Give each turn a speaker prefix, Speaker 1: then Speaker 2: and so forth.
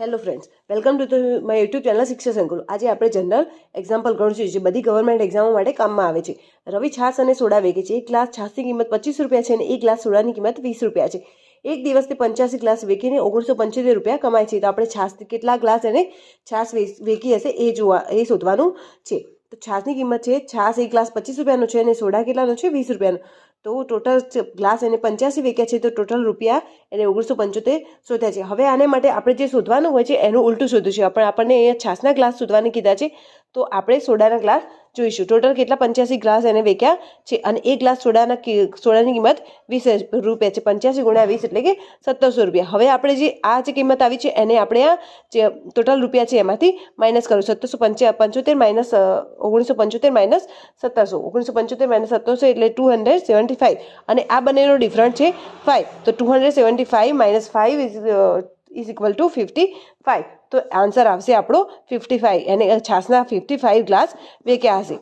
Speaker 1: Hello friends, welcome to my YouTube channel શિક્ષા સંકુલ. આજે આપણે જનરલ એક્ઝામ્પલ ગણશું જે બધી ગવર્મેન્ટ એક્ઝામો માટે કામમાં આવે છે. રવિ છાશ અને સોડા વેચે છે. એક ગ્લાસ છાશની કિંમત 25 રૂપિયા છે અને એક ગ્લાસ સોડાની કિંમત 20 રૂપિયા છે. એક દિવસથી 85 ગ્લાસ વેચીને 975 રૂપિયા કમાય છે. તો આપણે છાશ કેટલા ગ્લાસ અને છાશ વેચી હશે એ શોધવાનું છે. તો છાશની કિંમત છે, છાશ એક ગ્લાસ 25 રૂપિયાનો છે અને સોડા કેટલાનો છે, 20 રૂપિયાનો. તો ટોટલ ગ્લાસ એને 85 વેચ્યા છે, તો ટોટલ રૂપિયા એને 975 શોધ્યા છે. હવે આને માટે આપણે જે શોધવાનું હોય છે એનું ઉલટું શોધ્યું છે. આપણને અહીંયા છાશના ગ્લાસ શોધવાને કીધા છે, તો આપણે સોડાના ગ્લાસ જોઈશું. ટોટલ કેટલા 85 ગ્લાસ એને વેચ્યા છે અને એક ગ્લાસ સોડાની કિંમત 20 રૂપિયા છે. 85 × 20 એટલે કે 1700 રૂપિયા. હવે આપણે જે કિંમત આવી છે એને આપણે આ જે ટોટલ રૂપિયા છે એમાંથી માઇનસ કરો. 775 માઇનસ 975 માઇનસ 1700. 975 માઇનસ 1700 એટલે 275 અને આ બંનેનો ડિફરન્સ છે 5. તો 275 માઇનસ 5 ઇઝ ઇક્વલ ટુ 55. તો આન્સર આવશે આપણો 55. અને છાશના 55 ગ્લાસ વેચ્યા હશે.